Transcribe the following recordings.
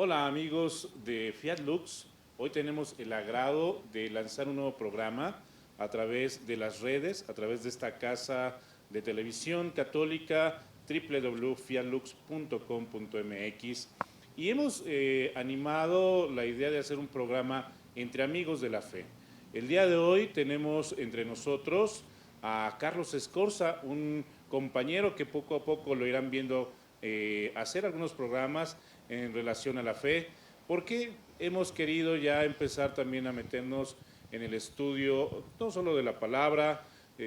Hola amigos de Fiat Lux, hoy tenemos el agrado de lanzar un nuevo programa a través de las redes, a través de esta casa de televisión católica www.fiatlux.com.mx y hemos animado la idea de hacer un programa entre amigos de la fe. El día de hoy tenemos entre nosotros a Carlos Escorza, un compañero que poco a poco lo irán viendo hacer algunos programas en relación a la fe, porque hemos querido ya empezar también a meternos en el estudio, no solo de la palabra,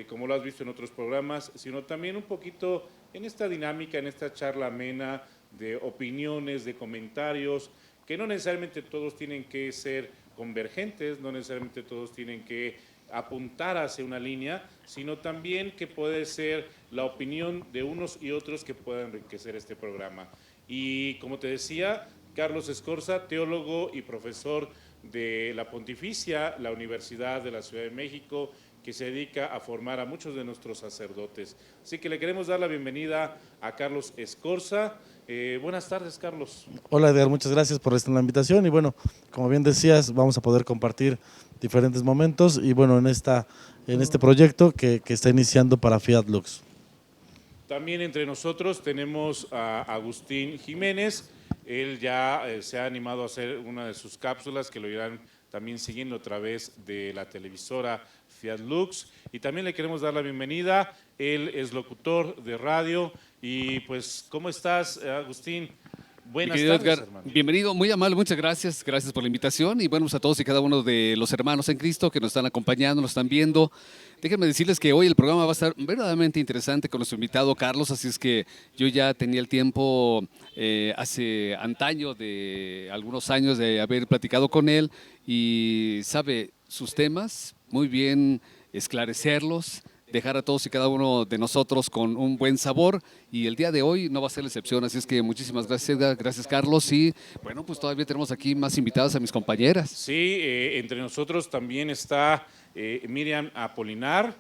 como lo has visto en otros programas, sino también un poquito en esta dinámica, en esta charla amena de opiniones, de comentarios, que no necesariamente todos tienen que ser convergentes, no necesariamente todos tienen que apuntar hacia una línea, sino también que puede ser la opinión de unos y otros que puedan enriquecer este programa. Y como te decía, Carlos Escorza, teólogo y profesor de la Pontificia, la Universidad de la Ciudad de México, que se dedica a formar a muchos de nuestros sacerdotes. Así que le queremos dar la bienvenida a Carlos Escorza. Buenas tardes, Carlos. Hola Edgar, muchas gracias por la invitación y bueno, como bien decías, vamos a poder compartir diferentes momentos y bueno, en este proyecto que está iniciando para Fiat Lux. También entre nosotros tenemos a Agustín Jiménez. Él ya se ha animado a hacer una de sus cápsulas que lo irán también siguiendo a través de la televisora Fiat Lux. Y también le queremos dar la bienvenida. Él es locutor de radio. Y pues, ¿cómo estás, Agustín? Mi Buenas querido tardes, Edgar, hermano. bienvenido, muy amable, muchas gracias, gracias por la invitación y bueno, pues a todos y cada uno de los hermanos en Cristo que nos están acompañando, nos están viendo. Déjenme decirles que hoy el programa va a estar verdaderamente interesante con nuestro invitado Carlos, así es que yo ya tenía el tiempo hace antaño de algunos años de haber platicado con él y sabe sus temas, muy bien esclarecerlos, dejar a todos y cada uno de nosotros con un buen sabor y el día de hoy no va a ser la excepción, así es que muchísimas gracias Edgar, gracias Carlos y bueno pues todavía tenemos aquí más invitadas a mis compañeras. Sí, entre nosotros también está Miriam Apolinar.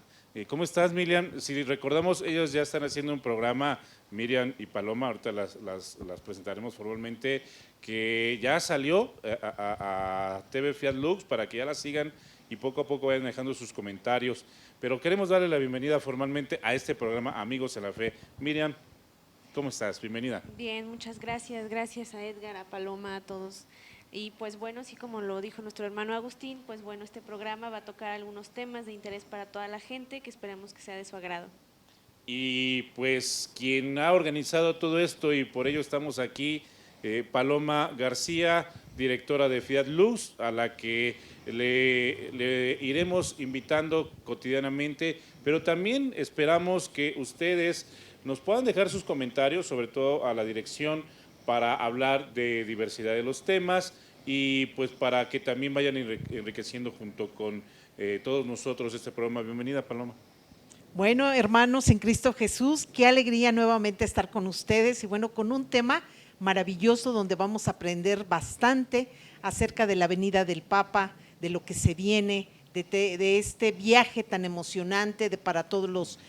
¿Cómo estás, Miriam? Si recordamos, ellos ya están haciendo un programa, Miriam y Paloma, ahorita las presentaremos formalmente, que ya salió a TV Fiat Lux para que ya la sigan y poco a poco vayan dejando sus comentarios. Pero queremos darle la bienvenida formalmente a este programa Amigos en la Fe. Miriam, ¿cómo estás? Bienvenida. Bien, muchas gracias. Gracias a Edgar, a Paloma, a todos. Y pues bueno, así como lo dijo nuestro hermano Agustín, pues bueno, este programa va a tocar algunos temas de interés para toda la gente que esperamos que sea de su agrado. Y pues quien ha organizado todo esto y por ello estamos aquí, Paloma García, directora de Fiat Lux, a la que le iremos invitando cotidianamente, pero también esperamos que ustedes nos puedan dejar sus comentarios, sobre todo a la dirección, para hablar de diversidad de los temas y pues para que también vayan enriqueciendo junto con todos nosotros este programa. Bienvenida, Paloma. Bueno, hermanos en Cristo Jesús, qué alegría nuevamente estar con ustedes y bueno, con un tema maravilloso donde vamos a aprender bastante acerca de la venida del Papa, de lo que se viene, de este viaje tan emocionante para todos los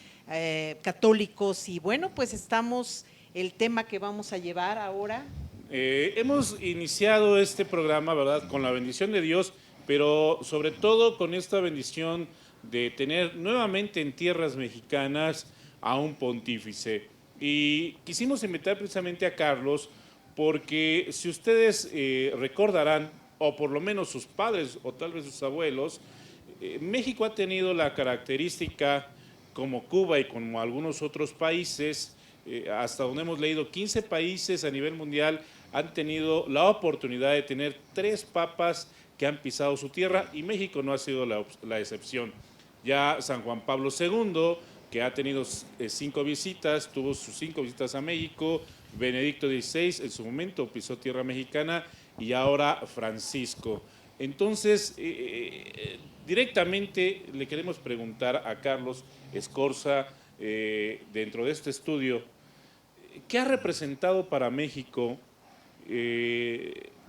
católicos y bueno, pues estamos, el tema que vamos a llevar ahora. Hemos iniciado este programa, ¿verdad?, con la bendición de Dios, pero sobre todo con esta bendición de tener nuevamente en tierras mexicanas a un pontífice. Y quisimos invitar precisamente a Carlos porque si ustedes recordarán, o por lo menos sus padres o tal vez sus abuelos, México ha tenido la característica, como Cuba y como algunos otros países, hasta donde hemos leído, 15 países a nivel mundial han tenido la oportunidad de tener 3 papas que han pisado su tierra y México no ha sido la excepción. Ya San Juan Pablo II, que ha tenido 5 visitas, tuvo sus 5 visitas a México, Benedicto XVI en su momento pisó tierra mexicana y ahora Francisco. Entonces, directamente le queremos preguntar a Carlos Escorza, dentro de este estudio, ¿qué ha representado para México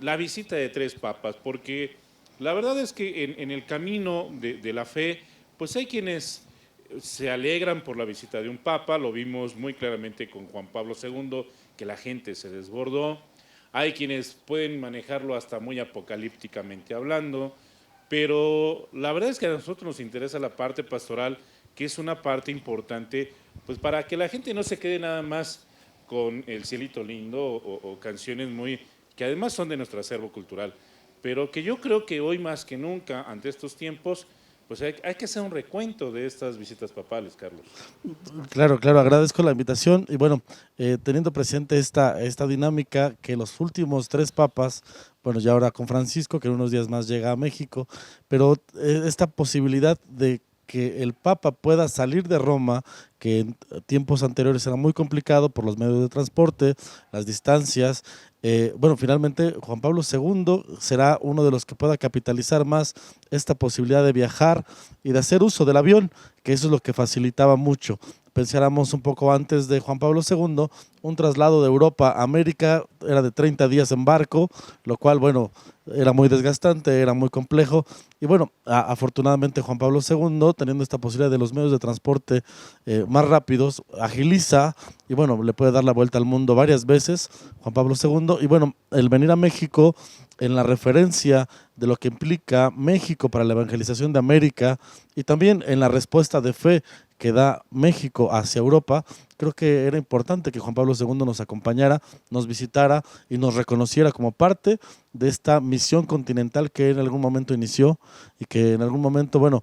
la visita de 3 papas? Porque la verdad es que en el camino de la fe, pues hay quienes se alegran por la visita de un papa, lo vimos muy claramente con Juan Pablo II, que la gente se desbordó. hay quienes pueden manejarlo hasta muy apocalípticamente hablando, pero la verdad es que a nosotros nos interesa la parte pastoral, que es una parte importante, pues para que la gente no se quede nada más con el cielito lindo o canciones muy, que además son de nuestro acervo cultural, pero que yo creo que hoy más que nunca, ante estos tiempos, pues hay que hacer un recuento de estas visitas papales, Carlos. Claro, claro, agradezco la invitación y bueno, teniendo presente esta dinámica que los últimos 3 papas, bueno, ya ahora con Francisco, que en unos días más llega a México, pero esta posibilidad de que el Papa pueda salir de Roma, que en tiempos anteriores era muy complicado por los medios de transporte, las distancias. Bueno, finalmente Juan Pablo II será uno de los que pueda capitalizar más esta posibilidad de viajar y de hacer uso del avión, que eso es lo que facilitaba mucho. Pensáramos un poco antes de Juan Pablo II, un traslado de Europa a América era de 30 días en barco, lo cual, bueno, era muy desgastante, era muy complejo. Y bueno, afortunadamente Juan Pablo II, teniendo esta posibilidad de los medios de transporte más rápidos, agiliza y bueno, le puede dar la vuelta al mundo varias veces, Juan Pablo II. Y bueno, el venir a México en la referencia de lo que implica México para la evangelización de América y también en la respuesta de fe que da México hacia Europa, creo que era importante que Juan Pablo II nos acompañara, nos visitara y nos reconociera como parte de esta misión continental que en algún momento inició y que en algún momento, bueno,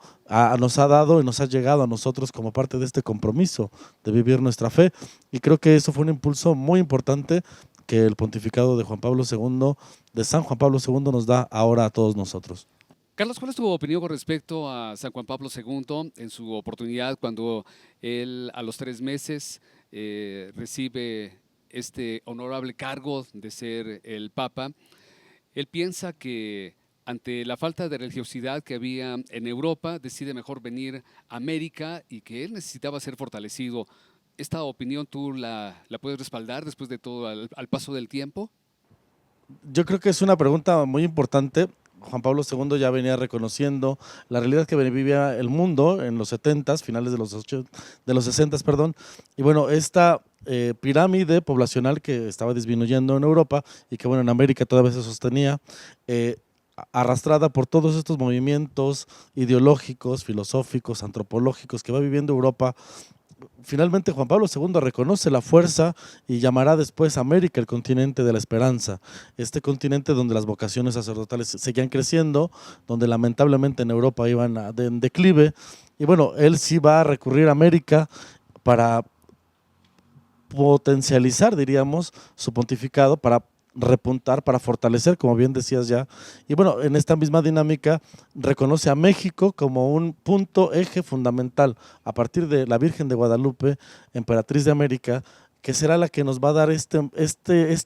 nos ha dado y nos ha llegado a nosotros como parte de este compromiso de vivir nuestra fe. Y creo que eso fue un impulso muy importante que el pontificado de Juan Pablo II, de San Juan Pablo II, nos da ahora a todos nosotros. Carlos, ¿cuál es tu opinión con respecto a San Juan Pablo II en su oportunidad cuando él a los 3 meses recibe este honorable cargo de ser el Papa? Él piensa que ante la falta de religiosidad que había en Europa, decide mejor venir a América y que él necesitaba ser fortalecido. ¿Esta opinión tú la puedes respaldar después de todo al paso del tiempo? Yo creo que es una pregunta muy importante. Juan Pablo II ya venía reconociendo la realidad que vivía el mundo en los 70s, finales de los 60s, perdón. Y bueno, esta pirámide poblacional que estaba disminuyendo en Europa y que bueno, en América todavía se sostenía, arrastrada por todos estos movimientos ideológicos, filosóficos, antropológicos que va viviendo Europa. Finalmente Juan Pablo II reconoce la fuerza y llamará después a América el continente de la esperanza, este continente donde las vocaciones sacerdotales seguían creciendo, donde lamentablemente en Europa iban en declive, y bueno, él sí va a recurrir a América para potencializar, diríamos, su pontificado, para repuntar, para fortalecer, como bien decías ya. Y bueno, en esta misma dinámica reconoce a México como un punto eje fundamental a partir de la Virgen de Guadalupe, emperatriz de América, que será la que nos va a dar este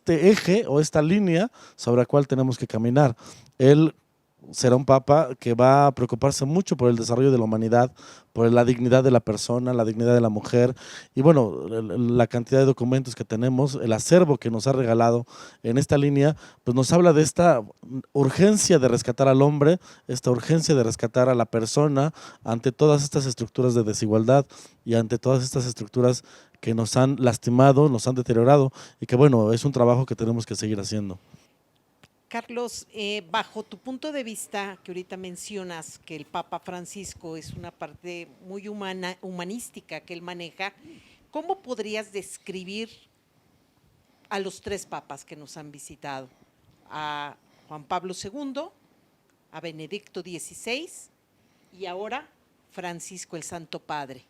eje o esta línea sobre la cual tenemos que caminar. Él será un papa que va a preocuparse mucho por el desarrollo de la humanidad, por la dignidad de la persona, la dignidad de la mujer y bueno, la cantidad de documentos que tenemos, el acervo que nos ha regalado en esta línea, pues nos habla de esta urgencia de rescatar al hombre, esta urgencia de rescatar a la persona ante todas estas estructuras de desigualdad y ante todas estas estructuras que nos han lastimado, nos han deteriorado y que bueno, es un trabajo que tenemos que seguir haciendo. Carlos, bajo tu punto de vista, que ahorita mencionas que el Papa Francisco es una parte muy humanística que él maneja, ¿cómo podrías describir a los 3 papas que nos han visitado? A Juan Pablo II, a Benedicto XVI y ahora Francisco el Santo Padre.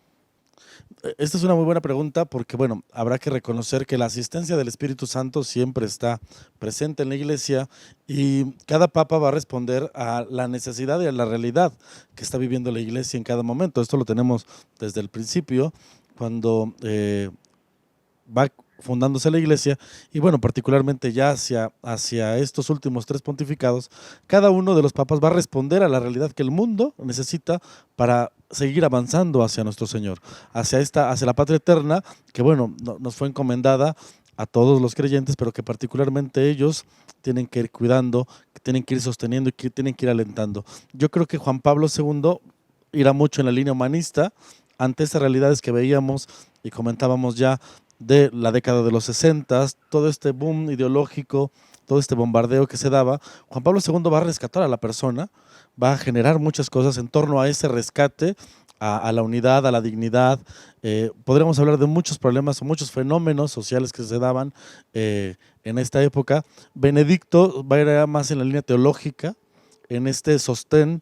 Esta es una muy buena pregunta porque, bueno, habrá que reconocer que la asistencia del Espíritu Santo siempre está presente en la Iglesia y cada papa va a responder a la necesidad y a la realidad que está viviendo la Iglesia en cada momento. Esto lo tenemos desde el principio, cuando va fundándose la Iglesia y bueno, particularmente ya hacia estos últimos 3 pontificados, cada uno de los papas va a responder a la realidad que el mundo necesita para seguir avanzando hacia nuestro Señor, hacia la patria eterna que bueno, nos fue encomendada a todos los creyentes, pero que particularmente ellos tienen que ir cuidando, que tienen que ir sosteniendo y que tienen que ir alentando. Yo creo que Juan Pablo II irá mucho en la línea humanista ante esas realidades que veíamos y comentábamos ya de la década de los 60, todo este boom ideológico todo este bombardeo que se daba, Juan Pablo II va a rescatar a la persona, va a generar muchas cosas en torno a ese rescate, a la unidad, a la dignidad. Podríamos hablar de muchos problemas o muchos fenómenos sociales que se daban en esta época. Benedicto va a ir más en la línea teológica, en este sostén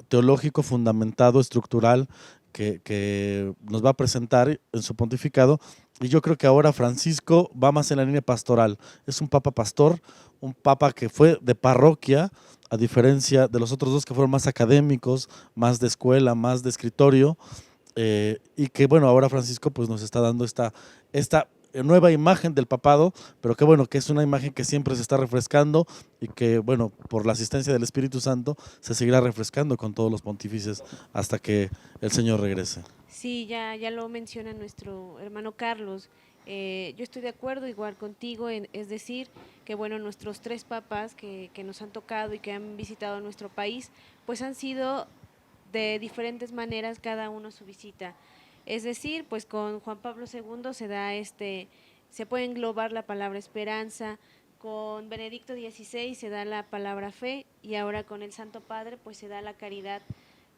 teológico fundamentado, estructural, que nos va a presentar en su pontificado. Y yo creo que ahora Francisco va más en la línea pastoral. Es un papa pastor, un papa que fue de parroquia, a diferencia de los otros dos que fueron más académicos, más de escuela, más de escritorio, y que bueno, ahora Francisco pues nos está dando esta nueva imagen del papado, pero que bueno, que es una imagen que siempre se está refrescando y que bueno, por la asistencia del Espíritu Santo se seguirá refrescando con todos los pontífices hasta que el Señor regrese. Sí, ya lo menciona nuestro hermano Carlos. Yo estoy de acuerdo igual contigo, es decir, que bueno, nuestros tres papas que nos han tocado y que han visitado nuestro país, pues han sido de diferentes maneras cada uno su visita. Es decir, pues con Juan Pablo II se puede englobar la palabra esperanza, con Benedicto XVI se da la palabra fe y ahora con el Santo Padre pues se da la caridad.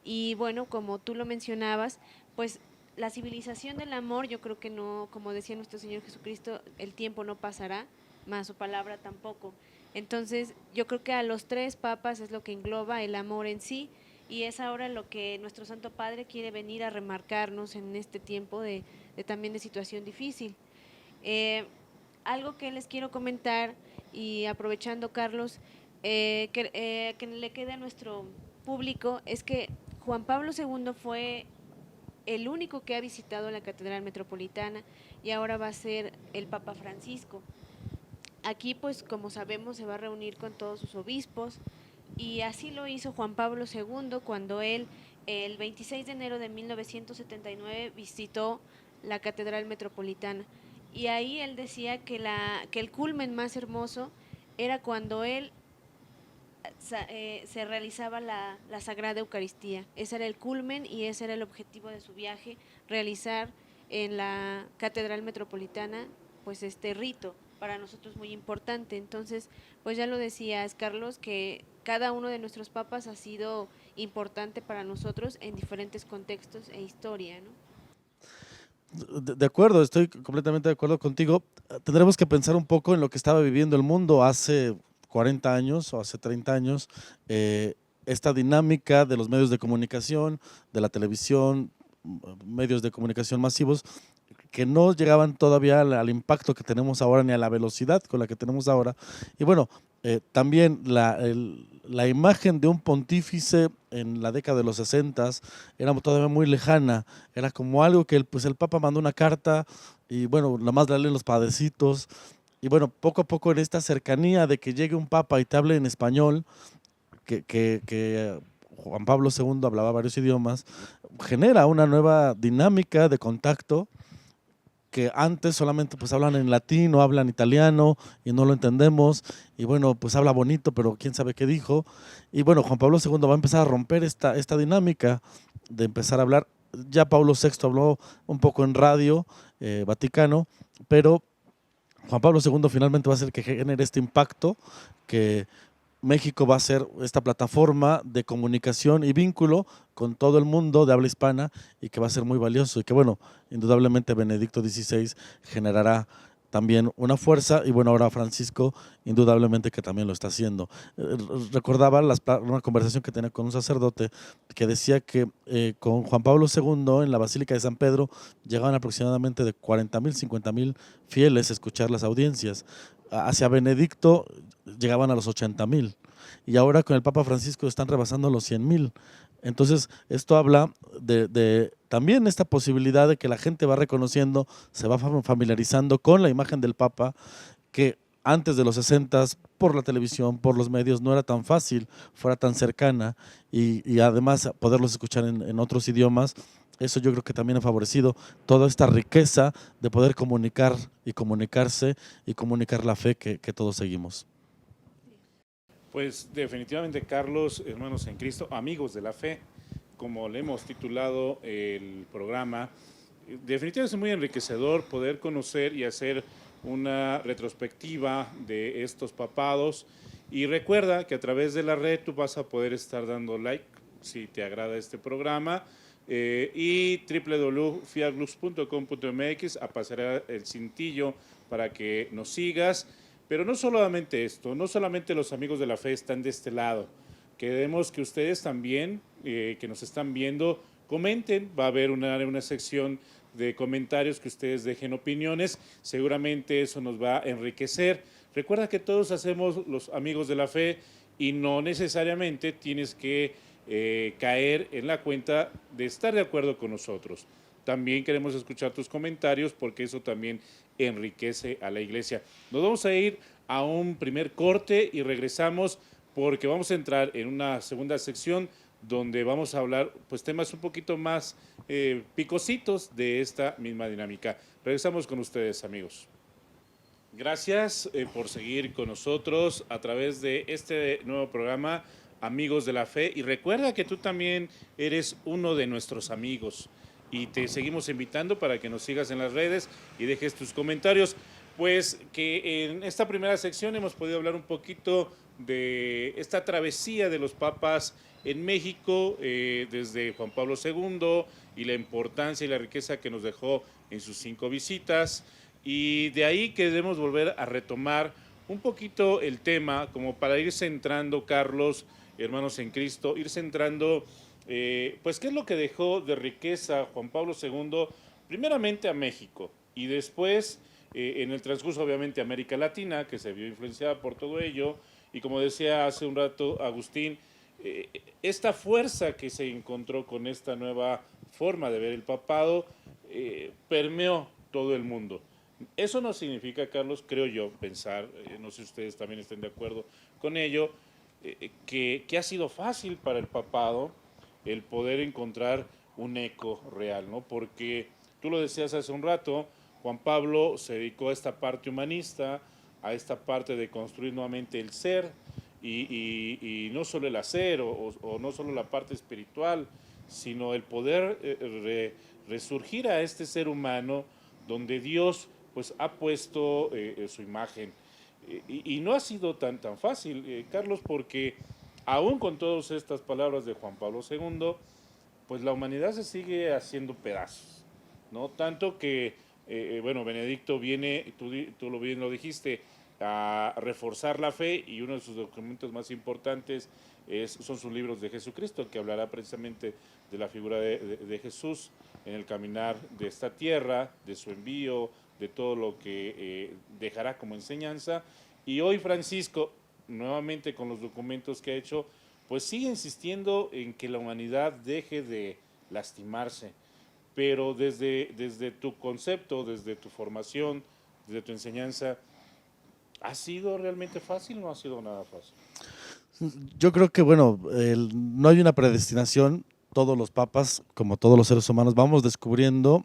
Y bueno, como tú lo mencionabas, pues la civilización del amor, yo creo que no, como decía nuestro Señor Jesucristo, el tiempo no pasará, más su palabra tampoco. Entonces, yo creo que a los tres papas es lo que engloba el amor en sí, y es ahora lo que nuestro Santo Padre quiere venir a remarcarnos en este tiempo también de situación difícil. Algo que les quiero comentar, y aprovechando, Carlos, que le quede a nuestro público, es que Juan Pablo II fue el único que ha visitado la Catedral Metropolitana y ahora va a ser el Papa Francisco. Aquí, pues, como sabemos, se va a reunir con todos sus obispos y así lo hizo Juan Pablo II cuando él, el 26 de enero de 1979, visitó la Catedral Metropolitana. Y ahí él decía que el culmen más hermoso era cuando él se realizaba la Sagrada Eucaristía. Ese era el culmen y ese era el objetivo de su viaje, realizar en la Catedral Metropolitana pues este rito, para nosotros muy importante. Entonces, pues ya lo decías, Carlos, que cada uno de nuestros papas ha sido importante para nosotros en diferentes contextos e historia, ¿no? De acuerdo, estoy completamente de acuerdo contigo. Tendremos que pensar un poco en lo que estaba viviendo el mundo hace 40 años o hace 30 años, esta dinámica de los medios de comunicación, de la televisión, medios de comunicación masivos, que no llegaban todavía al impacto que tenemos ahora ni a la velocidad con la que tenemos ahora. Y bueno, también la imagen de un pontífice en la década de los 60 era todavía muy lejana, era como algo que el Papa mandó una carta y bueno, nada más la leen los padrecitos. Y bueno, poco a poco en esta cercanía de que llegue un papa y te hable en español, que Juan Pablo II hablaba varios idiomas, genera una nueva dinámica de contacto que antes solamente pues hablan en latín o hablan italiano y no lo entendemos, y bueno, pues habla bonito, pero quién sabe qué dijo. Y bueno, Juan Pablo II va a empezar a romper esta dinámica de empezar a hablar. Ya Pablo VI habló un poco en radio Vaticano, pero Juan Pablo II finalmente va a ser el que genere este impacto, que México va a ser esta plataforma de comunicación y vínculo con todo el mundo de habla hispana y que va a ser muy valioso y que bueno, indudablemente Benedicto XVI generará también una fuerza y bueno, ahora Francisco indudablemente que también lo está haciendo. Recordaba una conversación que tenía con un sacerdote que decía que con Juan Pablo II en la Basílica de San Pedro llegaban aproximadamente de 40,000, 50,000 fieles a escuchar las audiencias. Hacia Benedicto llegaban a los 80,000 y ahora con el Papa Francisco están rebasando los 100,000. Entonces, esto habla de también esta posibilidad de que la gente va reconociendo, se va familiarizando con la imagen del Papa, que antes de los 60, por la televisión, por los medios, no era tan fácil, fuera tan cercana, y además poderlos escuchar en otros idiomas. Eso yo creo que también ha favorecido toda esta riqueza de poder comunicar y comunicarse y comunicar la fe que todos seguimos. Pues definitivamente, Carlos, hermanos en Cristo, amigos de la fe, como le hemos titulado el programa, definitivamente es muy enriquecedor poder conocer y hacer una retrospectiva de estos papados. Y recuerda que a través de la red tú vas a poder estar dando like si te agrada este programa. Y www.fiaglux.com.mx aparecerá el cintillo para que nos sigas. Pero no solamente esto, no solamente los amigos de la fe están de este lado. Queremos que ustedes también, que nos están viendo, comenten. Va a haber una sección de comentarios que ustedes dejen opiniones. Seguramente eso nos va a enriquecer. Recuerda que todos hacemos los amigos de la fe y no necesariamente tienes que caer en la cuenta de estar de acuerdo con nosotros. También queremos escuchar tus comentarios porque eso también enriquece a la iglesia. Nos vamos a ir a un primer corte y regresamos porque vamos a entrar en una segunda sección donde vamos a hablar pues temas un poquito más picositos de esta misma dinámica. Regresamos con ustedes, amigos. Gracias por seguir con nosotros a través de este nuevo programa Amigos de la Fe, y recuerda que tú también eres uno de nuestros amigos y te seguimos invitando para que nos sigas en las redes y dejes tus comentarios. Pues que en esta primera sección hemos podido hablar un poquito de esta travesía de los papas en México, desde Juan Pablo II y la importancia y la riqueza que nos dejó en sus 5 visitas, y de ahí queremos volver a retomar un poquito el tema como para ir centrando, Carlos, hermanos en Cristo, ir centrando pues qué es lo que dejó de riqueza Juan Pablo II, primeramente a México y después en el transcurso obviamente a América Latina, que se vio influenciada por todo ello, y como decía hace un rato Agustín, esta fuerza que se encontró con esta nueva forma de ver el papado permeó todo el mundo. Eso no significa, Carlos, creo yo, pensar, no sé si ustedes también estén de acuerdo con ello, que ha sido fácil para el papado el poder encontrar un eco real, ¿no? Porque tú lo decías hace un rato, Juan Pablo se dedicó a esta parte humanista, a esta parte de construir nuevamente el ser, y no solo el hacer o no solo la parte espiritual, sino el poder resurgir a este ser humano donde Dios pues ha puesto su imagen. Y no ha sido tan fácil, Carlos, porque aún con todas estas palabras de Juan Pablo II, pues la humanidad se sigue haciendo pedazos, ¿no? Tanto que, bueno, Benedicto viene, tú lo bien lo dijiste, a reforzar la fe, y uno de sus documentos más importantes son sus libros de Jesucristo, que hablará precisamente de la figura de Jesús en el caminar de esta tierra, de su envío, de todo lo que dejará como enseñanza. Y hoy Francisco, nuevamente con los documentos que ha hecho, pues sigue insistiendo en que la humanidad deje de lastimarse, pero desde tu concepto, desde tu formación, desde tu enseñanza, ¿ha sido realmente fácil o no ha sido nada fácil? Yo creo que, bueno, no hay una predestinación. Todos los papas, como todos los seres humanos, vamos descubriendo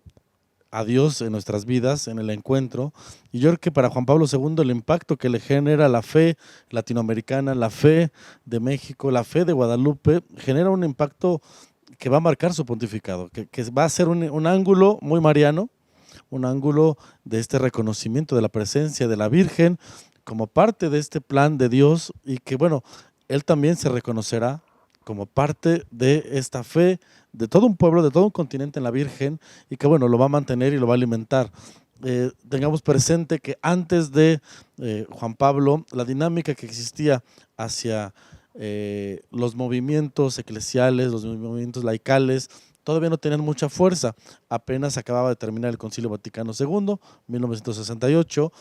a Dios en nuestras vidas, en el encuentro. Y yo creo que para Juan Pablo II el impacto que le genera la fe latinoamericana, la fe de México, la fe de Guadalupe, genera un impacto que va a marcar su pontificado, que va a ser un ángulo muy mariano, un ángulo de este reconocimiento de la presencia de la Virgen como parte de este plan de Dios, y que, bueno, él también se reconocerá como parte de esta fe de todo un pueblo, de todo un continente en la Virgen, y que, bueno, lo va a mantener y lo va a alimentar. Tengamos presente que antes de Juan Pablo, la dinámica que existía hacia los movimientos eclesiales, los movimientos laicales, todavía no tenían mucha fuerza. Apenas acababa de terminar el Concilio Vaticano II, 1968,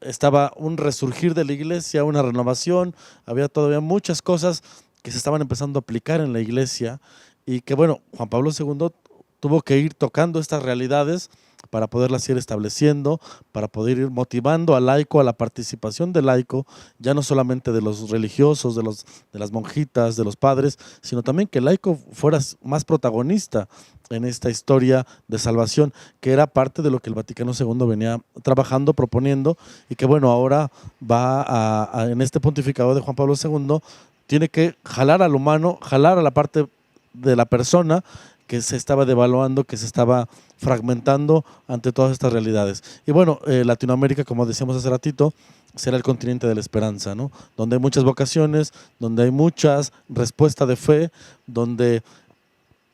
estaba un resurgir de la iglesia, una renovación, había todavía muchas cosas que se estaban empezando a aplicar en la iglesia, y que, bueno, Juan Pablo II tuvo que ir tocando estas realidades para poderlas ir estableciendo, para poder ir motivando al laico, a la participación del laico, ya no solamente de los religiosos, de las monjitas, de los padres, sino también que el laico fuera más protagonista en esta historia de salvación, que era parte de lo que el Vaticano II venía trabajando, proponiendo, y que, bueno, ahora va en este pontificado de Juan Pablo II, tiene que jalar al humano, jalar a la parte de la persona que se estaba devaluando, que se estaba fragmentando ante todas estas realidades. Y bueno, Latinoamérica, como decíamos hace ratito, será el continente de la esperanza, ¿no? Donde hay muchas vocaciones, donde hay muchas respuestas de fe, donde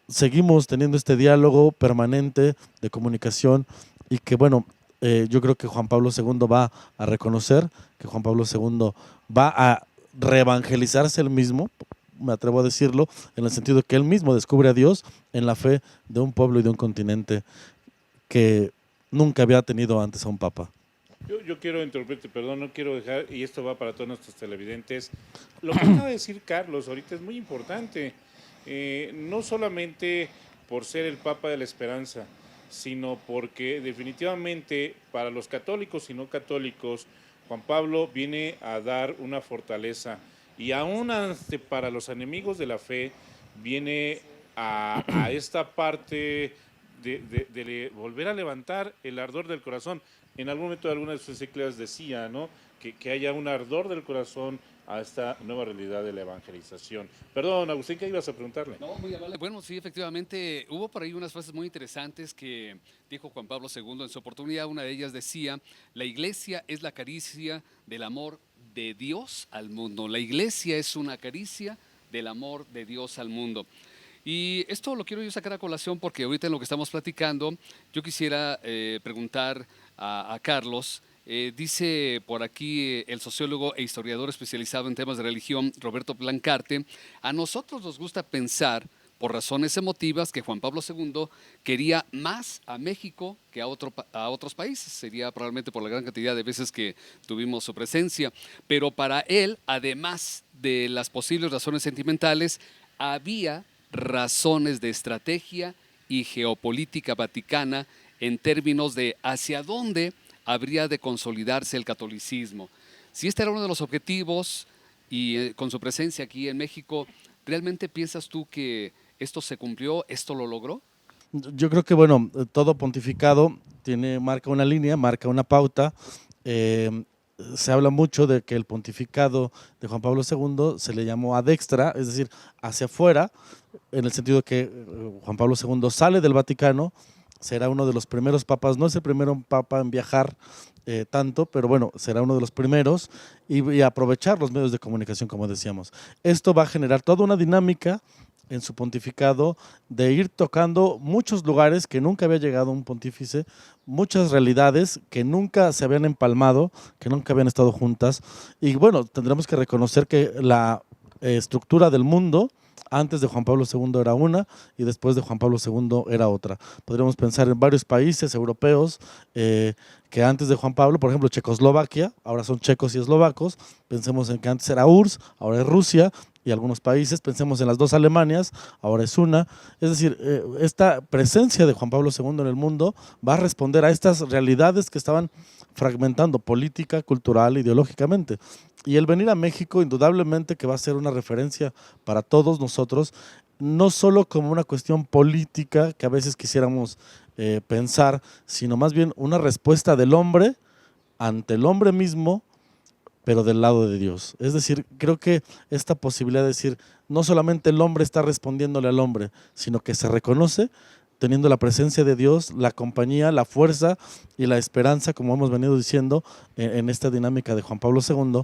seguimos teniendo este diálogo permanente de comunicación y que bueno, yo creo que Juan Pablo II va a reconocer, que Juan Pablo II va a reevangelizarse él mismo, me atrevo a decirlo, en el sentido de que él mismo descubre a Dios en la fe de un pueblo y de un continente que nunca había tenido antes a un papa. Yo quiero interrumpirte, perdón, no quiero dejar, y esto va para todos nuestros televidentes. Lo que acaba de decir Carlos ahorita es muy importante, no solamente por ser el Papa de la Esperanza, sino porque definitivamente para los católicos y no católicos, Juan Pablo viene a dar una fortaleza, y aún para los enemigos de la fe, viene a esta parte de volver a levantar el ardor del corazón. En algún momento de alguna de sus encíclicas decía, ¿no?, que haya un ardor del corazón a esta nueva realidad de la evangelización. Perdón, Agustín, ¿qué ibas a preguntarle? No, muy amable. Bueno, sí, efectivamente, hubo por ahí unas frases muy interesantes que dijo Juan Pablo II en su oportunidad. Una de ellas decía: la iglesia es la caricia del amor de Dios al mundo. La iglesia es una caricia del amor de Dios al mundo. Y esto lo quiero yo sacar a colación porque ahorita en lo que estamos platicando, yo quisiera preguntar a Carlos. Dice por aquí el sociólogo e historiador especializado en temas de religión, Roberto Plancarte: a nosotros nos gusta pensar, por razones emotivas, que Juan Pablo II quería más a México que a otros países. Sería probablemente por la gran cantidad de veces que tuvimos su presencia. Pero para él, además de las posibles razones sentimentales, había razones de estrategia y geopolítica vaticana en términos de hacia dónde habría de consolidarse el catolicismo. Si este era uno de los objetivos y con su presencia aquí en México, ¿realmente piensas tú que esto se cumplió, esto lo logró? Yo creo que bueno, todo pontificado marca una línea, marca una pauta. Se habla mucho de que el pontificado de Juan Pablo II se le llamó ad extra, es decir, hacia afuera, en el sentido de que Juan Pablo II sale del Vaticano, será uno de los primeros papas, no es el primero papa en viajar tanto, pero bueno, será uno de los primeros y aprovechar los medios de comunicación, como decíamos. Esto va a generar toda una dinámica en su pontificado de ir tocando muchos lugares que nunca había llegado un pontífice, muchas realidades que nunca se habían empalmado, que nunca habían estado juntas. Y bueno, tendremos que reconocer que la estructura del mundo antes de Juan Pablo II era una y después de Juan Pablo II era otra. Podríamos pensar en varios países europeos que antes de Juan Pablo, por ejemplo, Checoslovaquia, ahora son checos y eslovacos. Pensemos en que antes era URSS, ahora es Rusia y algunos países. Pensemos en las dos Alemanias, ahora es una. Es decir, esta presencia de Juan Pablo II en el mundo va a responder a estas realidades que estaban fragmentando política, cultural, ideológicamente. Y el venir a México indudablemente que va a ser una referencia para todos nosotros, no solo como una cuestión política que a veces quisiéramos pensar, sino más bien una respuesta del hombre ante el hombre mismo, pero del lado de Dios. Es decir, creo que esta posibilidad de decir, no solamente el hombre está respondiéndole al hombre, sino que se reconoce teniendo la presencia de Dios, la compañía, la fuerza y la esperanza, como hemos venido diciendo en esta dinámica de Juan Pablo II,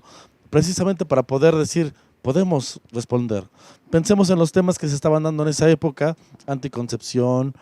precisamente para poder decir, podemos responder. Pensemos en los temas que se estaban dando en esa época: anticoncepción,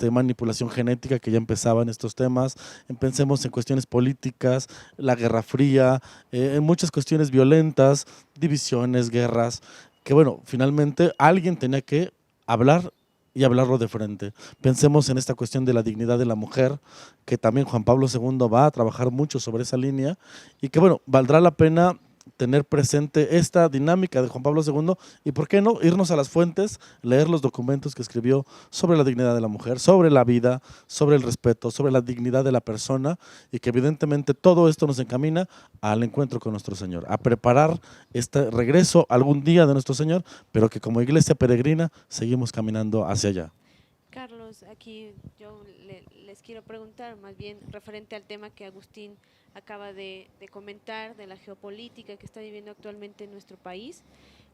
manipulación genética, que ya empezaban estos temas. Pensemos en cuestiones políticas, la Guerra Fría, en muchas cuestiones violentas, divisiones, guerras, que bueno, finalmente alguien tenía que hablar y hablarlo de frente. Pensemos en esta cuestión de la dignidad de la mujer, que también Juan Pablo II va a trabajar mucho sobre esa línea y que bueno, valdrá la pena tener presente esta dinámica de Juan Pablo II y, ¿por qué no?, irnos a las fuentes, leer los documentos que escribió sobre la dignidad de la mujer, sobre la vida, sobre el respeto, sobre la dignidad de la persona, y que evidentemente todo esto nos encamina al encuentro con nuestro Señor, a preparar este regreso algún día de nuestro Señor, pero que como iglesia peregrina seguimos caminando hacia allá. Carlos, aquí yo les quiero preguntar, más bien referente al tema que Agustín acaba de comentar, de la geopolítica que está viviendo actualmente en nuestro país.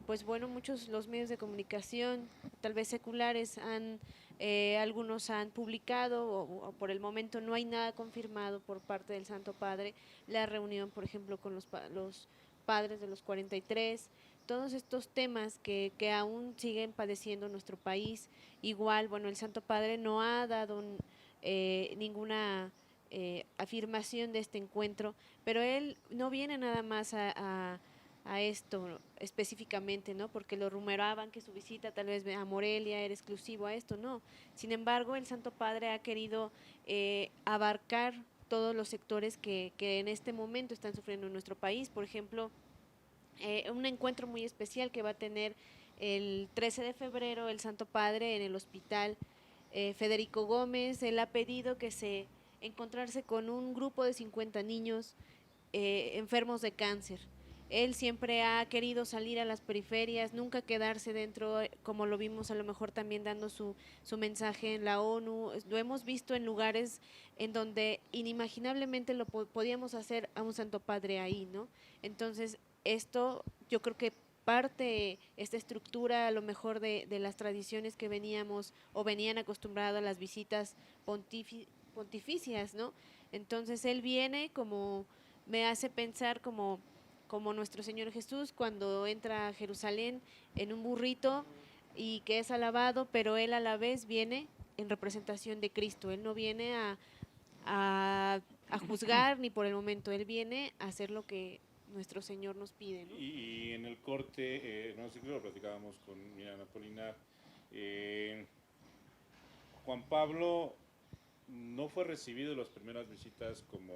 Pues bueno, muchos los medios de comunicación, tal vez seculares, han algunos han publicado o por el momento no hay nada confirmado por parte del Santo Padre, la reunión, por ejemplo, con los padres de los 43, todos estos temas que aún siguen padeciendo nuestro país. Igual, bueno, el Santo Padre no ha dado ninguna afirmación de este encuentro, pero él no viene nada más a esto específicamente, ¿no? Porque lo rumoraban que su visita tal vez a Morelia era exclusivo a esto, no. Sin embargo, el Santo Padre ha querido abarcar todos los sectores que en este momento están sufriendo en nuestro país. Por ejemplo, un encuentro muy especial que va a tener el 13 de febrero el Santo Padre en el Hospital Federico Gómez. Él ha pedido que encontrarse con un grupo de 50 niños enfermos de cáncer. Él siempre ha querido salir a las periferias, nunca quedarse dentro, como lo vimos a lo mejor también dando su mensaje en la ONU. Lo hemos visto en lugares en donde inimaginablemente lo podíamos hacer a un Santo Padre ahí, ¿no? Entonces, esto yo creo que parte esta estructura a lo mejor de las tradiciones que veníamos o venían acostumbrados a las visitas pontificias, ¿no? Entonces él viene como, me hace pensar como nuestro Señor Jesús cuando entra a Jerusalén en un burrito y que es alabado, pero él a la vez viene en representación de Cristo. Él no viene a juzgar ni por el momento, él viene a hacer lo que nuestro Señor nos pide, ¿no? Y en el corte, no sé si lo platicábamos con Miriam Apolinar, Juan Pablo no fue recibido en las primeras visitas como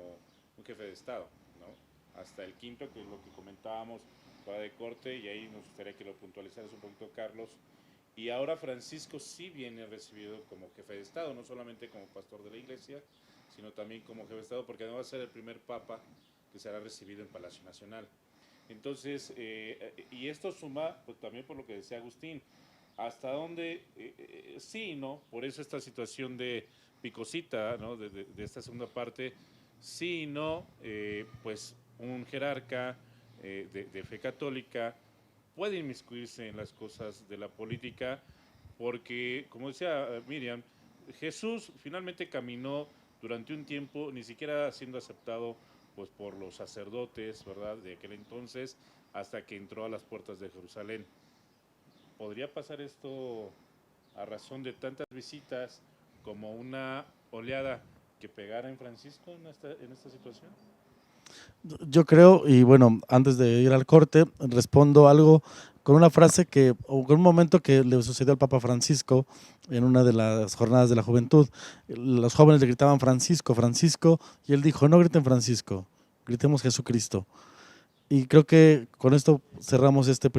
un jefe de Estado, ¿no? Hasta el quinto, que es lo que comentábamos fuera de corte, y ahí nos gustaría que lo puntualizaras un poquito, Carlos. Y ahora Francisco sí viene recibido como jefe de Estado, no solamente como pastor de la iglesia, sino también como jefe de Estado, porque además va a ser el primer papa que será recibido en Palacio Nacional. Entonces, y esto suma, pues también por lo que decía Agustín, hasta dónde sí, ¿no? Por eso esta situación de picosita, ¿no? De esta segunda parte, sí, ¿no? Pues un jerarca de fe católica puede inmiscuirse en las cosas de la política, porque, como decía Miriam, Jesús finalmente caminó durante un tiempo, ni siquiera siendo aceptado pues por los sacerdotes, ¿verdad?, de aquel entonces, hasta que entró a las puertas de Jerusalén. ¿Podría pasar esto a razón de tantas visitas como una oleada que pegara en Francisco en esta situación? Yo creo, y bueno, antes de ir al corte, respondo algo con una frase o con un momento que le sucedió al Papa Francisco en una de las jornadas de la juventud. Los jóvenes le gritaban Francisco, Francisco, y él dijo, no griten Francisco, gritemos Jesucristo. Y creo que con esto cerramos este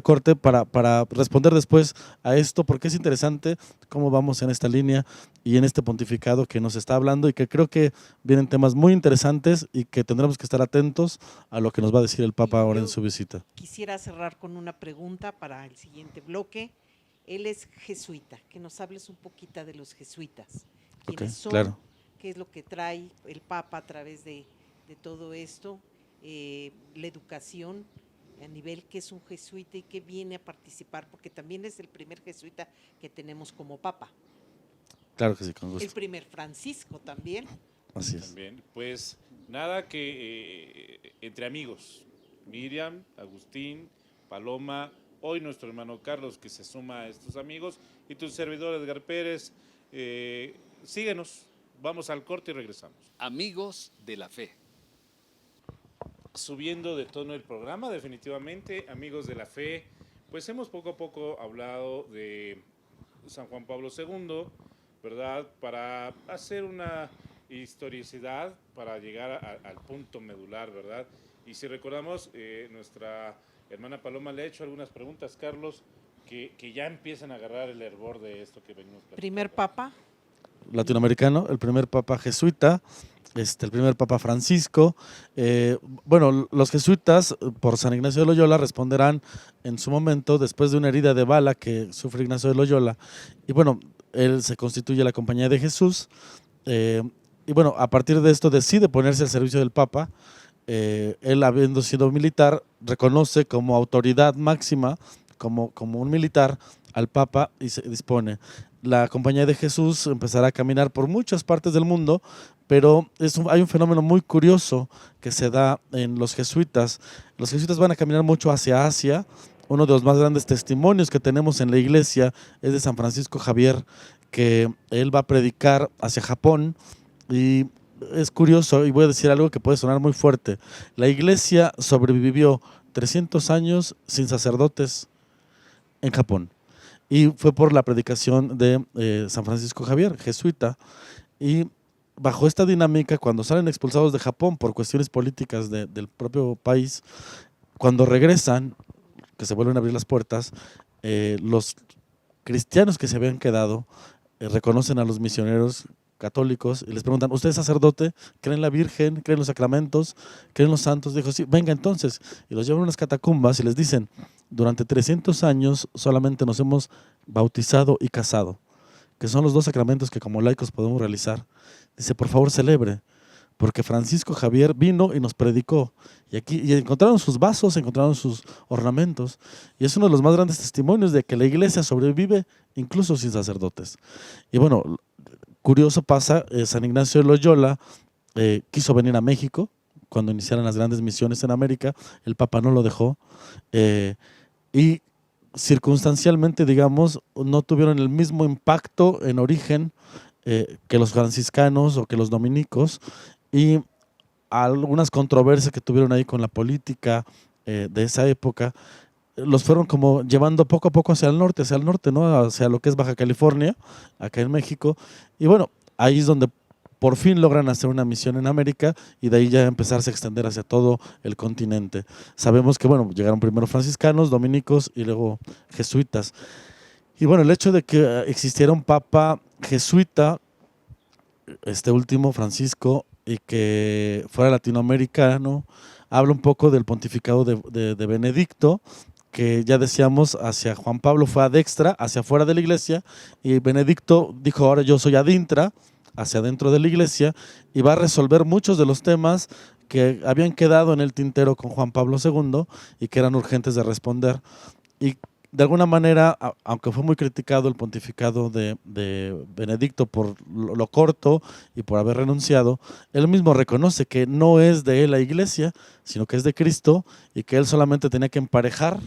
corte para responder después a esto, porque es interesante cómo vamos en esta línea y en este pontificado que nos está hablando, y que creo que vienen temas muy interesantes y que tendremos que estar atentos a lo que nos va a decir el Papa ahora en su visita. Quisiera cerrar con una pregunta para el siguiente bloque. Él es jesuita, que nos hables un poquito de los jesuitas. ¿Quiénes son? Claro. ¿Qué es lo que trae el Papa a través de todo esto? La educación a nivel que es un jesuita y que viene a participar, porque también es el primer jesuita que tenemos como Papa. Claro que sí, con gusto. El primer Francisco también. Así es. También, pues nada, que entre amigos, Miriam, Agustín, Paloma, hoy nuestro hermano Carlos, que se suma a estos amigos, y tu servidor Edgar Pérez, síguenos, vamos al corte y regresamos. Amigos de la fe. Subiendo de tono el programa, definitivamente, amigos de la fe, pues hemos poco a poco hablado de San Juan Pablo II, ¿verdad? Para hacer una historicidad, para llegar al punto medular, ¿verdad? Y si recordamos, nuestra hermana Paloma le ha hecho algunas preguntas, Carlos, que ya empiezan a agarrar el hervor de esto que venimos platicando. Primer Papa Latinoamericano, el primer Papa jesuita, el primer Papa Francisco. Bueno, los jesuitas por San Ignacio de Loyola responderán en su momento después de una herida de bala que sufre Ignacio de Loyola, y bueno, él se constituye la Compañía de Jesús, y bueno, a partir de esto decide ponerse al servicio del Papa. Él, habiendo sido militar, reconoce como autoridad máxima, como un militar, al Papa y se dispone. La Compañía de Jesús empezará a caminar por muchas partes del mundo, pero hay un fenómeno muy curioso que se da en los jesuitas. Los jesuitas van a caminar mucho hacia Asia. Uno de los más grandes testimonios que tenemos en la iglesia es de San Francisco Javier, que él va a predicar hacia Japón. Y es curioso, y voy a decir algo que puede sonar muy fuerte. La iglesia sobrevivió 300 años sin sacerdotes en Japón. Y fue por la predicación de San Francisco Javier, jesuita. Y bajo esta dinámica, cuando salen expulsados de Japón por cuestiones políticas del propio país, cuando regresan, que se vuelven a abrir las puertas, los cristianos que se habían quedado reconocen a los misioneros católicos y les preguntan, ¿usted es sacerdote? ¿Cree en la Virgen? ¿Cree en los sacramentos? ¿Cree en los santos? Dijo, sí, venga entonces. Y los llevan a unas catacumbas y les dicen, durante 300 años solamente nos hemos bautizado y casado, que son los 2 sacramentos que como laicos podemos realizar. Dice, por favor celebre, porque Francisco Javier vino y nos predicó. Y encontraron sus vasos, encontraron sus ornamentos. Y es uno de los más grandes testimonios de que la iglesia sobrevive incluso sin sacerdotes. Y bueno, curioso pasa, San Ignacio de Loyola quiso venir a México cuando iniciaron las grandes misiones en América. El Papa no lo dejó. Y circunstancialmente, digamos, no tuvieron el mismo impacto en origen que los franciscanos o que los dominicos, y algunas controversias que tuvieron ahí con la política de esa época los fueron como llevando poco a poco hacia el norte, ¿no? Hacia lo que es Baja California, acá en México. Y bueno, ahí es donde por fin logran hacer una misión en América y de ahí ya empezarse a extender hacia todo el continente. Sabemos que, bueno, llegaron primero franciscanos, dominicos y luego jesuitas. Y bueno, el hecho de que existiera un papa jesuita, este último, Francisco, y que fuera latinoamericano, habla un poco del pontificado de Benedicto, que ya decíamos, hacia Juan Pablo fue adextra, hacia afuera de la iglesia, y Benedicto dijo, ahora yo soy adintra, hacia adentro de la iglesia, y va a resolver muchos de los temas que habían quedado en el tintero con Juan Pablo II y que eran urgentes de responder. Y de alguna manera, aunque fue muy criticado el pontificado de Benedicto por lo corto y por haber renunciado, él mismo reconoce que no es de él la iglesia, sino que es de Cristo y que él solamente tenía que emparejar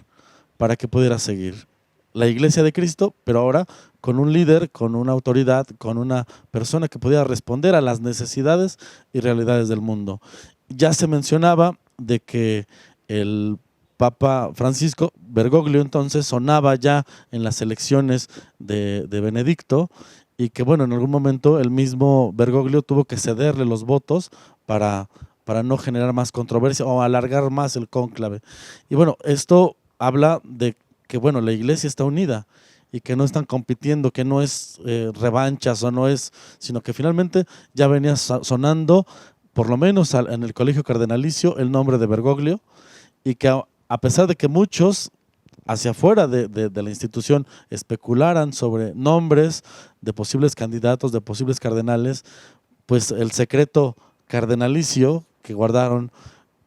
para que pudiera seguir la iglesia de Cristo, pero ahora con un líder, con una autoridad, con una persona que pudiera responder a las necesidades y realidades del mundo. Ya se mencionaba de que el Papa Francisco, Bergoglio, entonces sonaba ya en las elecciones de Benedicto, y que bueno, en algún momento el mismo Bergoglio tuvo que cederle los votos para no generar más controversia o alargar más el cónclave. Y bueno, esto habla de que bueno, la iglesia está unida y que no están compitiendo, que no es revanchas o no es, sino que finalmente ya venía sonando, por lo menos en el colegio cardenalicio, el nombre de Bergoglio, y que a pesar de que muchos hacia afuera de la institución especularan sobre nombres de posibles candidatos, de posibles cardenales, pues el secreto cardenalicio que guardaron,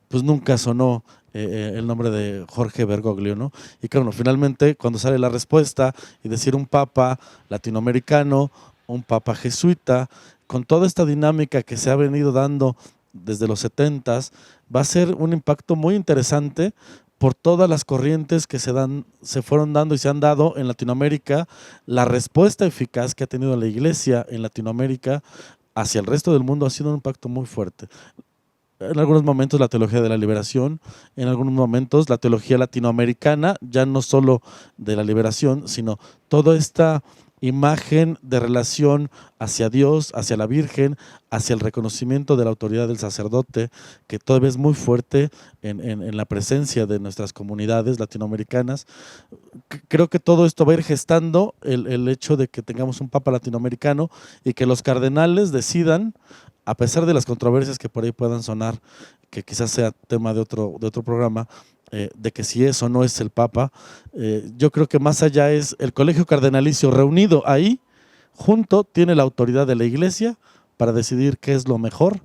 pues nunca sonó el nombre de Jorge Bergoglio, ¿no? Y claro, finalmente cuando sale la respuesta y decir un papa latinoamericano, un papa jesuita, con toda esta dinámica que se ha venido dando desde los 70s, va a ser un impacto muy interesante por todas las corrientes que se fueron dando y se han dado en Latinoamérica, la respuesta eficaz que ha tenido la iglesia en Latinoamérica hacia el resto del mundo ha sido un impacto muy fuerte. En algunos momentos la teología de la liberación, en algunos momentos la teología latinoamericana, ya no solo de la liberación, sino toda esta imagen de relación hacia Dios, hacia la Virgen, hacia el reconocimiento de la autoridad del sacerdote, que todavía es muy fuerte en la presencia de nuestras comunidades latinoamericanas. Creo que todo esto va a ir gestando el hecho de que tengamos un papa latinoamericano y que los cardenales decidan, a pesar de las controversias que por ahí puedan sonar, que quizás sea tema de otro programa, de que si es o no es el Papa, yo creo que más allá es el colegio cardenalicio reunido ahí, junto, tiene la autoridad de la Iglesia para decidir qué es lo mejor.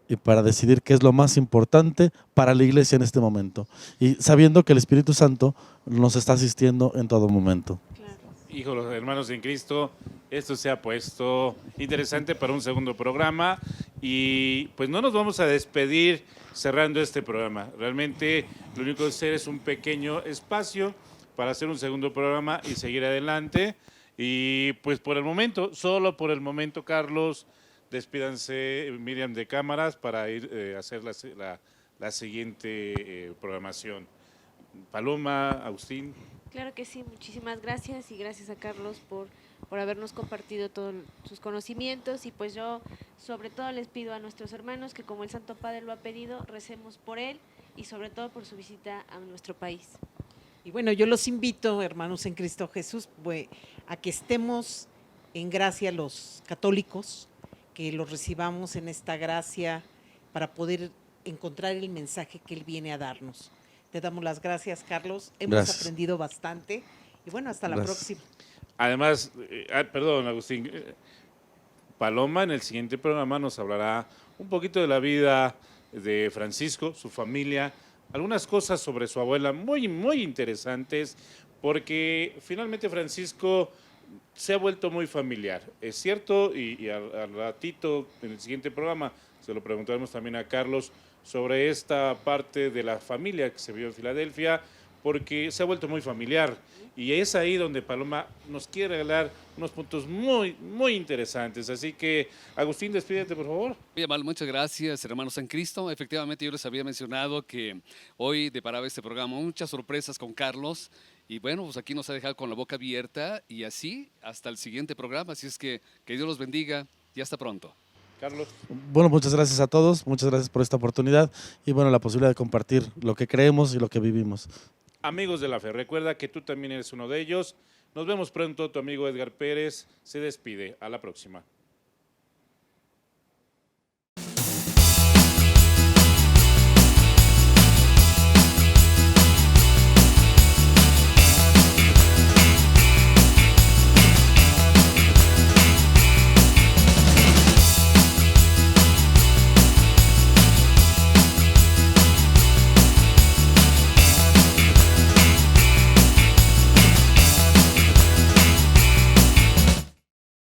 Y y para decidir qué es lo más importante para la iglesia en este momento. Y sabiendo que el Espíritu Santo nos está asistiendo en todo momento. Claro. Hijo, los hermanos en Cristo, esto se ha puesto interesante para un segundo programa y pues no nos vamos a despedir cerrando este programa. Realmente lo único que hacer es un pequeño espacio para hacer un segundo programa y seguir adelante. Y pues por el momento, solo por el momento, Carlos, despídanse, Miriam, de cámaras para ir a hacer la siguiente programación. Paloma, Agustín. Claro que sí, muchísimas gracias y gracias a Carlos por habernos compartido todos sus conocimientos y pues yo sobre todo les pido a nuestros hermanos que como el Santo Padre lo ha pedido, recemos por él y sobre todo por su visita a nuestro país. Y bueno, yo los invito, hermanos en Cristo Jesús, a que estemos en gracia los católicos, que los recibamos en esta gracia para poder encontrar el mensaje que Él viene a darnos. Te damos las gracias, Carlos. Hemos aprendido bastante y bueno, hasta la próxima. Además, perdón, Agustín, Paloma en el siguiente programa nos hablará un poquito de la vida de Francisco, su familia, algunas cosas sobre su abuela muy, muy interesantes, porque finalmente Francisco se ha vuelto muy familiar, es cierto, y al ratito en el siguiente programa se lo preguntaremos también a Carlos sobre esta parte de la familia que se vio en Filadelfia, porque se ha vuelto muy familiar y es ahí donde Paloma nos quiere regalar unos puntos muy, muy interesantes. Así que, Agustín, despídete, por favor. Bien, mal, muchas gracias, hermanos en Cristo. Efectivamente, yo les había mencionado que hoy deparaba este programa muchas sorpresas con Carlos y bueno, pues aquí nos ha dejado con la boca abierta y así hasta el siguiente programa. Así es que Dios los bendiga y hasta pronto. Carlos. Bueno, muchas gracias a todos, muchas gracias por esta oportunidad y bueno, la posibilidad de compartir lo que creemos y lo que vivimos. Amigos de la fe, recuerda que tú también eres uno de ellos. Nos vemos pronto, tu amigo Edgar Pérez se despide. A la próxima.